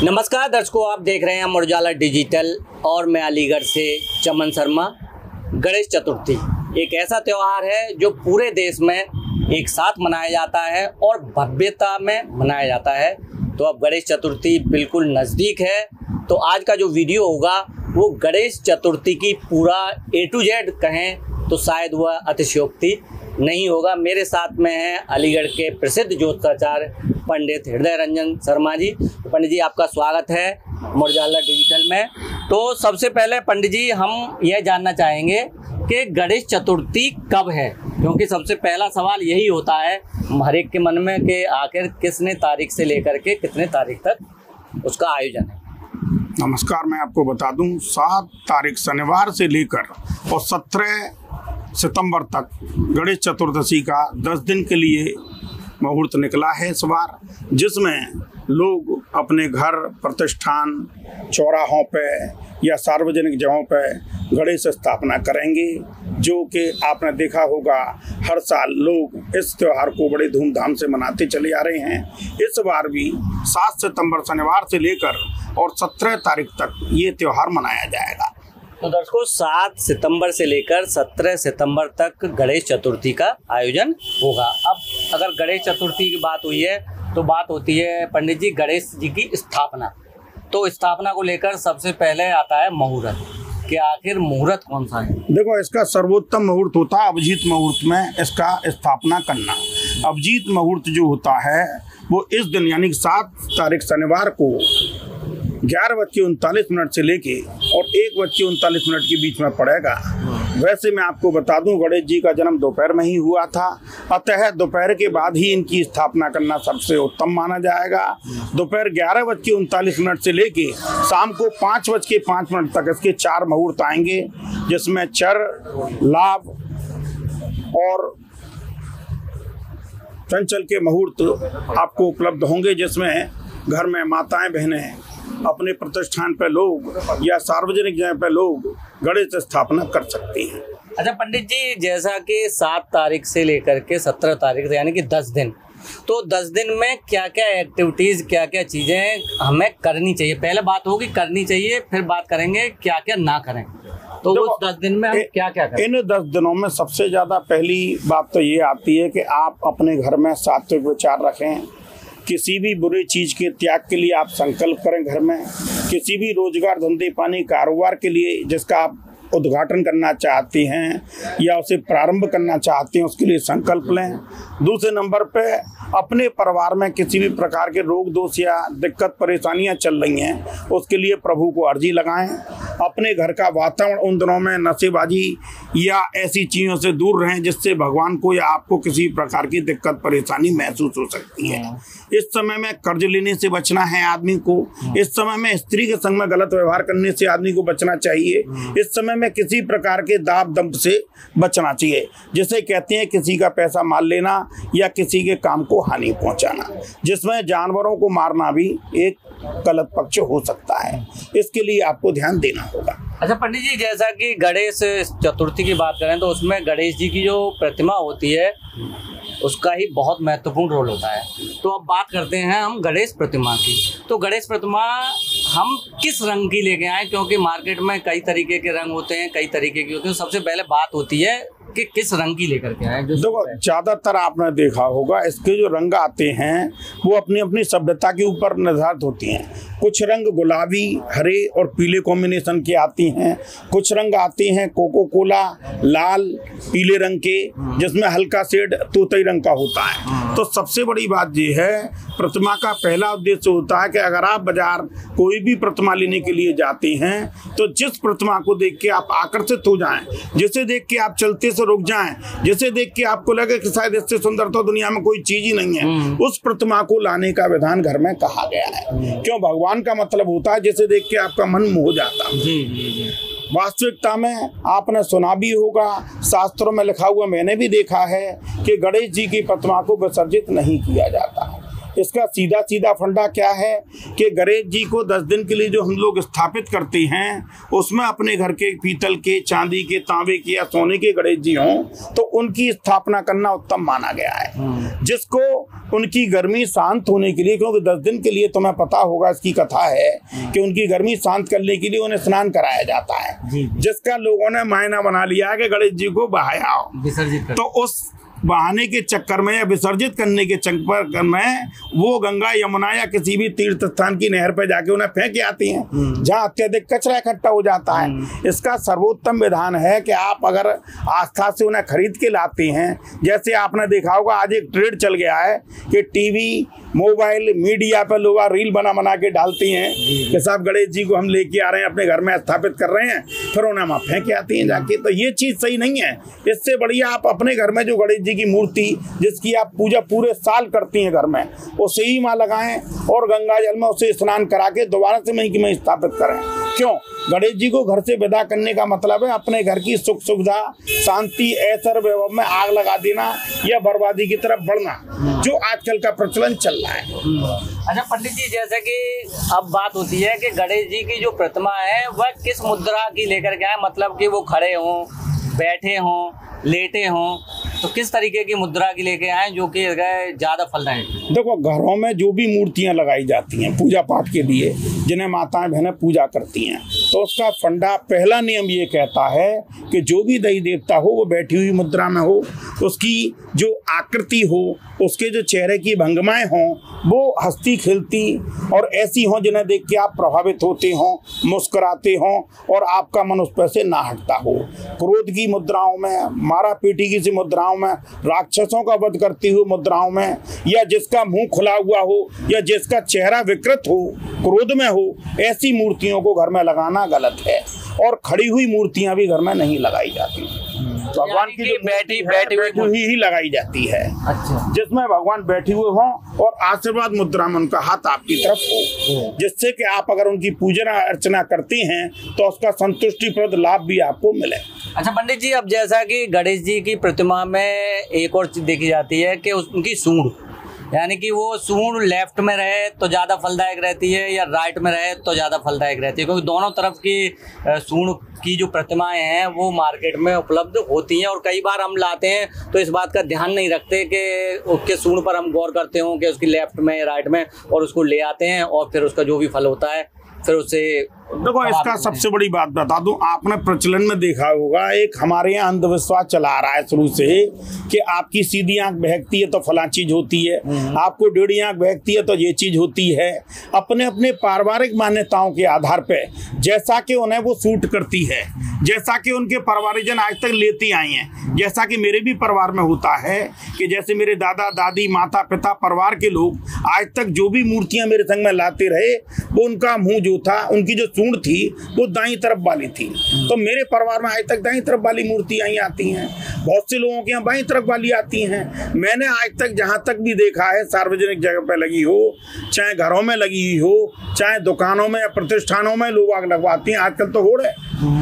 नमस्कार दर्शकों, आप देख रहे हैं अमर उजाला डिजिटल और मैं अलीगढ़ से चमन शर्मा। गणेश चतुर्थी एक ऐसा त्यौहार है जो पूरे देश में एक साथ मनाया जाता है और भव्यता में मनाया जाता है। तो अब गणेश चतुर्थी बिल्कुल नज़दीक है, तो आज का जो वीडियो होगा वो गणेश चतुर्थी की पूरा A to Z कहें तो शायद वह अतिशयोक्ति नहीं होगा। मेरे साथ में हैं अलीगढ़ के प्रसिद्ध ज्योतिषाचार्य पंडित हृदय रंजन शर्मा जी। पंडित जी, आपका स्वागत है अमर उजाला डिजिटल में। तो सबसे पहले पंडित जी, हम यह जानना चाहेंगे कि गणेश चतुर्थी कब है, क्योंकि सबसे पहला सवाल यही होता है हर एक के मन में कि आखिर किसने तारीख से लेकर के कितने तारीख तक उसका आयोजन है। नमस्कार, मैं आपको बता दूं 7 तारीख शनिवार से लेकर और 17 सितंबर तक गणेश चतुर्दशी का 10 दिन के लिए मुहूर्त निकला है इस बार, जिसमें लोग अपने घर, प्रतिष्ठान, चौराहों पे या सार्वजनिक जगहों पे गणेश स्थापना करेंगे। जो कि आपने देखा होगा हर साल लोग इस त्यौहार को बड़े धूमधाम से मनाते चले आ रहे हैं। इस बार भी 7 सितंबर शनिवार से लेकर और 17 तारीख तक ये त्यौहार मनाया जाएगा। तो दर्शकों, 7 सितंबर से लेकर 17 सितंबर तक गणेश चतुर्थी का आयोजन होगा। अब अगर गणेश चतुर्थी की बात हुई है तो बात होती है पंडित जी गणेश जी की स्थापना। तो स्थापना को लेकर सबसे पहले आता है मुहूर्त, कि आखिर मुहूर्त कौन सा है। देखो, इसका सर्वोत्तम मुहूर्त होता है अभिजीत मुहूर्त में इसका स्थापना करना। अभिजीत मुहूर्त जो होता है वो इस दिन यानी 7 तारीख शनिवार को 11:39 से लेके और 1:39 के बीच में पड़ेगा। वैसे मैं आपको बता दूं, गणेश जी का जन्म दोपहर में ही हुआ था, अतः दोपहर के बाद ही इनकी स्थापना करना सबसे उत्तम माना जाएगा। दोपहर 11:39 से लेके शाम को 5:05 तक इसके 4 मुहूर्त आएंगे, जिसमें चर, लाभ और चंचल के मुहूर्त आपको उपलब्ध होंगे, जिसमें घर में माताएं बहनें अपने प्रतिष्ठान पे लोग या सार्वजनिक जगह पे लोग गणेश स्थापना कर सकती हैं। अच्छा पंडित जी, जैसा कि 7 तारीख से लेकर के 17 तारीख यानी कि 10 दिन, तो 10 दिन में क्या क्या एक्टिविटीज़, क्या क्या चीज़ें हमें करनी चाहिए। पहले बात होगी करनी चाहिए, फिर बात करेंगे क्या क्या ना करें। तो उस 10 दिन में हम क्या क्या करें। इन 10 दिनों में सबसे ज़्यादा पहली बात तो ये आती है कि आप अपने घर में सात्विक विचार रखें। किसी भी बुरी चीज़ के त्याग के लिए आप संकल्प करें। घर में किसी भी रोजगार, धंधे पानी, कारोबार के लिए जिसका आप उद्घाटन करना चाहते हैं या उसे प्रारंभ करना चाहते हैं, उसके लिए संकल्प लें। दूसरे नंबर पे अपने परिवार में किसी भी प्रकार के रोग दोष या दिक्कत परेशानियां चल रही हैं, उसके लिए प्रभु को अर्जी लगाएं। अपने घर का वातावरण उन दिनों में नशेबाजी या ऐसी चीज़ों से दूर रहें जिससे भगवान को या आपको किसी प्रकार की दिक्कत परेशानी महसूस हो सकती है। इस समय में कर्ज लेने से बचना है आदमी को। इस समय में स्त्री के संग में गलत व्यवहार करने से आदमी को बचना चाहिए। इस समय में किसी प्रकार के दाब दंप से बचना चाहिए, जिसे कहते हैं किसी का पैसा मार लेना या किसी के काम को हानि पहुंचाना, जिसमें जानवरों को मारना भी एक गलत पक्ष हो सकता है। इसके लिए आपको ध्यान देना होगा। अच्छा पंडित जी, जैसा कि गणेश चतुर्थी की बात करें तो उसमें गणेश जी की जो प्रतिमा होती है उसका ही बहुत महत्वपूर्ण रोल होता है। तो अब बात करते हैं हम गणेश प्रतिमा की। तो गणेश प्रतिमा हम किस रंग की लेके आए, क्योंकि मार्केट में कई तरीके के रंग होते हैं, कई तरीके की होती है। सबसे पहले बात होती है कि किस रंग की लेकर के आए। देखो, ज्यादातर आपने देखा होगा इसके जो रंग आते हैं वो अपनी अपनी सभ्यता के ऊपर निर्धारित होती हैं। कुछ रंग गुलाबी, हरे और पीले कॉम्बिनेशन के आती हैं। कुछ रंग आते हैं कोको कोला, लाल, पीले रंग के, जिसमें हल्का शेड तोतई रंग का होता है। तो सबसे बड़ी बात ये है, प्रतिमा का पहला उद्देश्य होता है कि अगर आप बाजार कोई भी प्रतिमा लेने के लिए जाते हैं तो जिस प्रतिमा को देख के आप आकर्षित हो जाएं, जिसे देख के आप चलते से रुक जाएं, जिसे देख के आपको लगे कि शायद इससे सुंदर तो दुनिया में कोई चीज ही नहीं है, उस प्रतिमा को लाने का विधान घर में कहा गया है। क्यों? भगवान का मतलब होता है जिसे देख के आपका मन मोह जाता है। वास्तविकता में आपने सुना भी होगा, शास्त्रों में लिखा हुआ मैंने भी देखा है कि गणेश जी की प्रतिमा को विसर्जित नहीं किया जाता। इसका सीधा सीधा फंडा क्या है कि गणेश जी को 10 दिन के लिए जो हम लोग स्थापित करते हैं उसमें अपने घर के पीतल के, चांदी के, तांबे के या सोने के गणेश जी हों तो उनकी स्थापना करना उत्तम माना गया है, जिसको उनकी गर्मी शांत होने के लिए, क्योंकि 10 दिन के लिए तुम्हें पता होगा इसकी कथा है कि उनकी गर्मी शांत करने के लिए उन्हें स्नान कराया जाता है, जिसका लोगों ने मायना बना लिया है कि गणेश जी को बहाया विसर्जित। तो उस बहाने के चक्कर में या विसर्जित करने के चक्कर में वो गंगा, यमुना या किसी भी तीर्थ स्थान की नहर पर जाके उन्हें फेंक आती हैं, जहाँ अत्यधिक कचरा इकट्ठा हो जाता है। इसका सर्वोत्तम विधान है कि आप अगर आस्था से उन्हें खरीद के लाते हैं, जैसे आपने देखा होगा आज एक ट्रेंड चल गया है कि टीवी, मोबाइल, मीडिया पर लोग रील बना के डालती हैं कि साहब गणेश जी को हम लेके आ रहे हैं, अपने घर में स्थापित कर रहे हैं, फिर उन्हें वहाँ फेंक आती हैं जाके। तो ये चीज़ सही नहीं है। इससे बढ़िया आप अपने घर में जो गणेश जी की मूर्ति जिसकी आप पूजा पूरे साल करती हैं घर में, उसे ही वहाँ लगाएं और गंगा जल में उसे स्नान करा के दोबारा से वहीं की वहीं स्थापित करें। क्यों? गणेश जी को घर से विदा करने का मतलब है अपने घर की सुख सुविधा, शांति, ऐश्वर्य, वैभव में आग लगा देना या बर्बादी की तरफ बढ़ना, जो आजकल का प्रचलन चल रहा है। अच्छा पंडित जी, जैसे कि अब बात होती है कि गणेश जी की जो प्रतिमा है वह किस मुद्रा की लेकर के आए, मतलब कि वो खड़े हों, बैठे हों, लेटे हों, तो किस तरीके की मुद्रा की लेके आए जो कि ज्यादा फलदायक? देखो, घरों में जो भी मूर्तियां लगाई जाती हैं पूजा पाठ के लिए, जिन्हें माताएं बहनें पूजा करती हैं, तो उसका फंडा, पहला नियम ये कहता है कि जो भी देवी देवता हो वो बैठी हुई मुद्रा में हो, उसकी जो आकृति हो, उसके जो चेहरे की भंगिमाएं हों वो हंसती खिलती और ऐसी हों जिन्हें देख के आप प्रभावित होते हों, मुस्कुराते हों और आपका मन उस पर से ना हटता हो। क्रोध की मुद्राओं में, मारा पीटी की सी मुद्राओं में, राक्षसों का वध करती हुई मुद्राओं में, या जिसका मुंह खुला हुआ हो या जिसका चेहरा विकृत हो, क्रोध में हो, ऐसी मूर्तियों को घर में लगाना गलत है। और खड़ी हुई मूर्तियां भी घर में नहीं लगाई जाती। भगवान की जो बैठी हुई ही लगाई जाती है। अच्छा। जिसमें भगवान बैठे हुए हों और आशीर्वाद मुद्रा में उनका हाथ आपकी तरफ हो, जिससे कि आप अगर उनकी पूजा अर्चना करती हैं तो उसका संतुष्टिप्रद लाभ भी आपको मिले। अच्छा पंडित जी, अब जैसा कि गणेश जी की प्रतिमा में एक और चीज देखी जाती है कि उनकी सूंड, यानी कि वो सूंड लेफ्ट में रहे तो ज़्यादा फलदायक रहती है या राइट में रहे तो ज़्यादा फलदायक रहती है, क्योंकि दोनों तरफ की सूंड की जो प्रतिमाएं हैं वो मार्केट में उपलब्ध होती हैं और कई बार हम लाते हैं तो इस बात का ध्यान नहीं रखते कि उसके सूंड पर हम गौर करते हों कि उसकी लेफ्ट में राइट में, और उसको ले आते हैं और फिर उसका जो भी फल होता है फिर उससे। देखो, इसका सबसे बड़ी बात बता दूं, आपने प्रचलन में देखा होगा, एक हमारे यहाँ अंधविश्वास चला आ रहा है शुरू से कि आपकी सीधी आंख बहकती है तो फला चीज होती है, आपको टेढ़ी आंख बहकती है तो ये चीज होती है। अपने अपने पारिवारिक मान्यताओं के आधार पे जैसा कि उन्हें वो सूट करती है, जैसा कि उनके परिवारजन आज तक लेती आई हैं, जैसा कि मेरे भी परिवार में होता है कि जैसे मेरे दादा दादी, माता पिता, परिवार के लोग आज तक जो भी मूर्तियां मेरे संग में लाते रहे, वो उनका मुंह जो था, उनकी जो सूंड थी वो दाईं तरफ वाली थी। तो मेरे परिवार में आज तक दाईं तरफ वाली मूर्तियां ही आती हैं, बहुत से लोगों के यहाँ बाईं तरफ वाली आती हैं। मैंने आज तक जहाँ तक भी देखा है, सार्वजनिक जगह पर लगी हो, चाहे घरों में लगी हो, चाहे दुकानों में या प्रतिष्ठानों में लोग आग लगवाती हैं, आजकल तो हो रहे,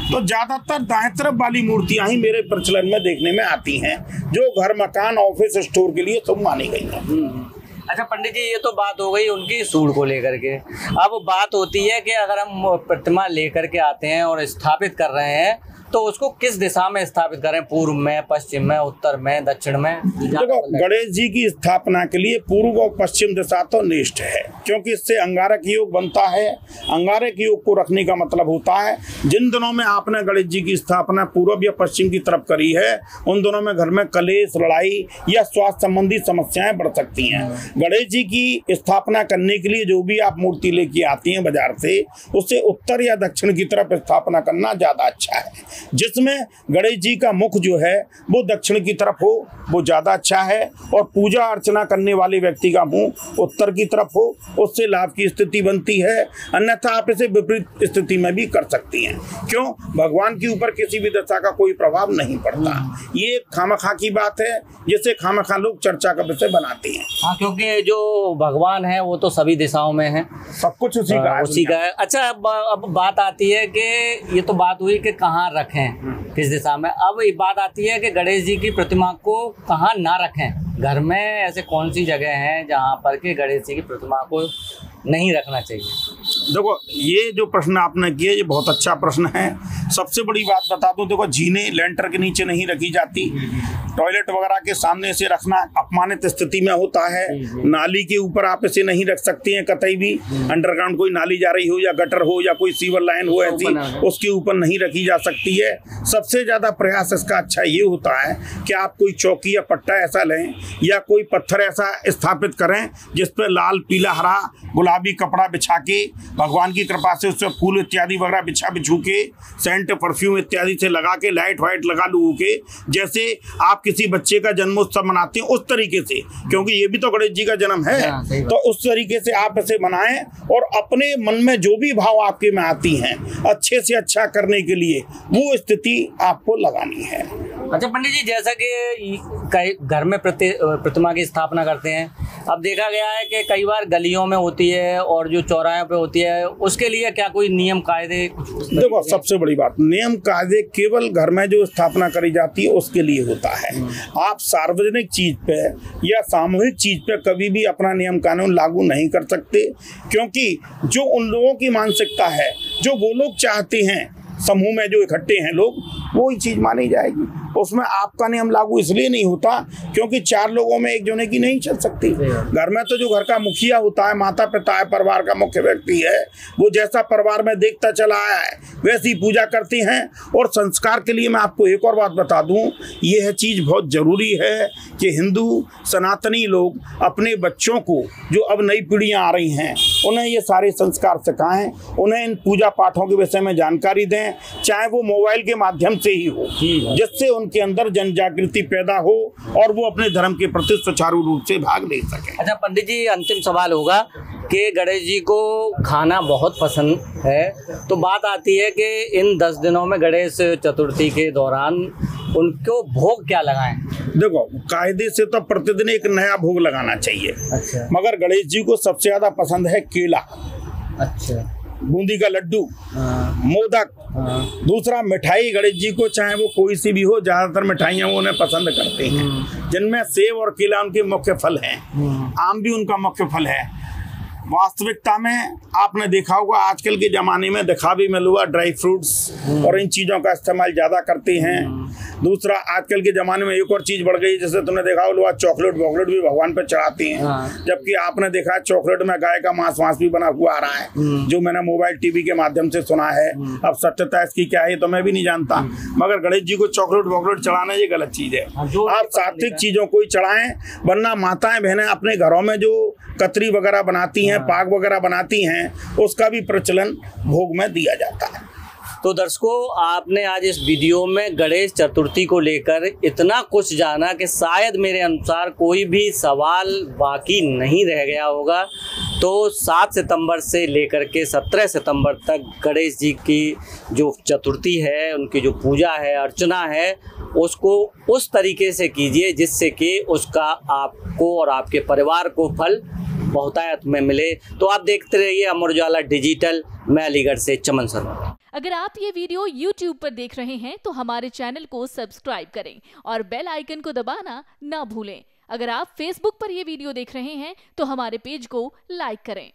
तो ज्यादातर दाएं तरफ वाली मूर्तियां ही मेरे प्रचलन में देखने में आती हैं, जो घर, मकान, ऑफिस, स्टोर के लिए शुभ मानी गई है। अच्छा पंडित जी, ये तो बात हो गई उनकी सूंड को लेकर के। अब बात होती है कि अगर हम प्रतिमा लेकर के आते हैं और स्थापित कर रहे हैं तो उसको किस दिशा में स्थापित करें, पूर्व में, पश्चिम में, उत्तर में, दक्षिण में? देखो, गणेश जी की स्थापना के लिए पूर्व और पश्चिम दिशा तो निष्ठ है, क्योंकि इससे अंगारक योग बनता है। अंगारक योग को रखने का मतलब होता है जिन दिनों में आपने गणेश जी की स्थापना पूर्व या पश्चिम की तरफ करी है, उन दिनों में घर में कलेश, लड़ाई या स्वास्थ्य संबंधी समस्याएं बढ़ सकती हैं। गणेश जी की स्थापना करने के लिए जो भी आप मूर्ति लेके आती हैं बाजार से, उससे उत्तर या दक्षिण की तरफ स्थापना करना ज्यादा अच्छा है। जिसमें गणेश जी का मुख जो है वो दक्षिण की तरफ हो, वो ज्यादा अच्छा है, और पूजा अर्चना करने वाले व्यक्ति का मुंह उत्तर की तरफ हो, उससे लाभ की स्थिति बनती है। अन्यथा आप इसे विपरीत स्थिति में भी कर सकती हैं। क्यों? भगवान के ऊपर किसी भी दशा का कोई प्रभाव नहीं पड़ता। ये खामखा की बात है, जिसे खामखा लोग चर्चा का विषय बनाते हैं। हाँ, क्योंकि जो भगवान है वो तो सभी दिशाओं में है, सब कुछ उसी का है। अच्छा, अब बात आती है कि ये तो बात हुई कि कहाँ रखें, किस दिशा में। अब ये बात आती है कि गणेश जी की प्रतिमा को कहाँ ना रखें। घर में ऐसे कौन सी जगह हैं जहाँ पर कि गणेश जी की प्रतिमा को नहीं रखना चाहिए? देखो, ये जो प्रश्न आपने किया ये बहुत अच्छा प्रश्न है। सबसे बड़ी बात बता दूं, देखो जीने लेंटर के नीचे नहीं रखी जाती, टॉयलेट वगैरह के सामने से रखना अपमानित स्थिति में होता है। नाली के ऊपर आप इसे नहीं रख सकती हैं कतई भी। अंडरग्राउंड कोई नाली जा रही हो या गटर हो या कोई सीवर लाइन हो ऐसी, उसके ऊपर नहीं रखी जा सकती है। सबसे ज्यादा प्रयास इसका अच्छा ये होता है कि आप कोई चौकी या पट्टा ऐसा लें या कोई पत्थर ऐसा स्थापित करें जिस पर लाल, पीला, हरा, गुलाबी कपड़ा बिछा के, भगवान की कृपा से उससे फूल इत्यादि वगैरह बिछू के, सेंट, परफ्यूम इत्यादि से लगा के, लाइट वाइट लगा लू के, जैसे आप किसी बच्चे का जन्मोत्सव मनाते हैं उस तरीके से, क्योंकि ये भी तो गणेश जी का जन्म है, तो उस तरीके से आप इसे बनाएं और अपने मन में जो भी भाव आपके में आती हैं अच्छे से अच्छा करने के लिए वो स्थिति आपको लगानी है। अच्छा पंडित जी, जैसा कि घर में प्रतिमा की स्थापना करते हैं, अब देखा गया है कि कई बार गलियों में होती है और जो चौराहों पे होती है, उसके लिए क्या कोई नियम कायदे? देखो, सबसे बड़ी बात, नियम कायदे केवल घर में जो स्थापना करी जाती है उसके लिए होता है। आप सार्वजनिक चीज पे या सामूहिक चीज पे कभी भी अपना नियम कानून लागू नहीं कर सकते, क्योंकि जो उन लोगों की मानसिकता है, जो वो लोग चाहते हैं, समूह में जो इकट्ठे हैं लोग, वो ही चीज मानी जाएगी। उसमें आपका नियम लागू इसलिए नहीं होता क्योंकि 4 लोगों में एक जने की नहीं चल सकती। घर में तो जो घर का मुखिया होता है, माता पिता है, परिवार का मुख्य व्यक्ति है, वो जैसा परिवार में देखता चला आया है वैसी पूजा करते हैं। और संस्कार के लिए मैं आपको एक और बात बता दूं, यह चीज बहुत जरूरी है कि हिंदू सनातनी लोग अपने बच्चों को, जो अब नई पीढ़ियां आ रही हैं, उन्हें ये सारे संस्कार सिखाएं, उन्हें इन पूजा पाठों के विषय में जानकारी दें, चाहे वो मोबाइल के माध्यम से ही हो, जिससे उनके अंदर जन जागृति पैदा हो और वो अपने धर्म के प्रति सुचारू रूप से भाग ले सके। अच्छा पंडित जी, अंतिम सवाल होगा कि गणेश जी को खाना बहुत पसंद है, तो बात आती है कि इन 10 दिनों में गणेश चतुर्थी के दौरान उनको भोग क्या लगाएं? देखो, कायदे से तो प्रतिदिन एक नया भोग लगाना चाहिए। अच्छा। मगर गणेश जी को सबसे ज्यादा पसंद है केला, अच्छा, बूंदी का लड्डू, मोदक, दूसरा मिठाई। गणेश जी को चाहे वो कोई सी भी हो, ज्यादातर मिठाइयाँ वो उन्हें पसंद करते हैं, जिनमें सेब और केला उनके मुख्य फल हैं। आम भी उनका मुख्य फल है। वास्तविकता में आपने देखा होगा आजकल के ज़माने में दिखावे में लोग ड्राई फ्रूट्स और इन चीज़ों का इस्तेमाल ज़्यादा करते हैं। दूसरा, आजकल के ज़माने में एक और चीज़ बढ़ गई, जैसे तुमने देखा हो लोग चॉकलेट वॉकलेट भी भगवान पर चढ़ाते हैं। जबकि आपने देखा चॉकलेट में गाय का मांस भी बना हुआ आ रहा है, जो मैंने मोबाइल टीवी के माध्यम से सुना है। अब सत्यता इसकी क्या है तो मैं भी नहीं जानता, मगर गणेश जी को चॉकलेट वॉकलेट चढ़ाना ये गलत चीज़ है। आप सात्विक चीज़ों को ही चढ़ाएं, वरना माताएं बहनें अपने घरों में जो कतरी वगैरह बनाती हैं, पाग वगैरह बनाती हैं, उसका भी प्रचलन भोग में दिया जाता है। तो दर्शकों, आपने आज इस वीडियो में गणेश चतुर्थी को लेकर इतना कुछ जाना कि शायद मेरे अनुसार कोई भी सवाल बाकी नहीं रह गया होगा। तो 7 सितंबर से लेकर के 17 सितंबर तक गणेश जी की जो चतुर्थी है, उनकी जो पूजा है, अर्चना है, उसको उस तरीके से कीजिए जिससे कि उसका आपको और आपके परिवार को फल बहुतायत में मिले। तो आप देखते रहिए अमर उजाला डिजिटल। मैं अलीगढ़ से चमन शर्मा। अगर आप ये वीडियो YouTube पर देख रहे हैं तो हमारे चैनल को सब्सक्राइब करें और बेल आइकन को दबाना ना भूलें। अगर आप Facebook पर ये वीडियो देख रहे हैं तो हमारे पेज को लाइक करें।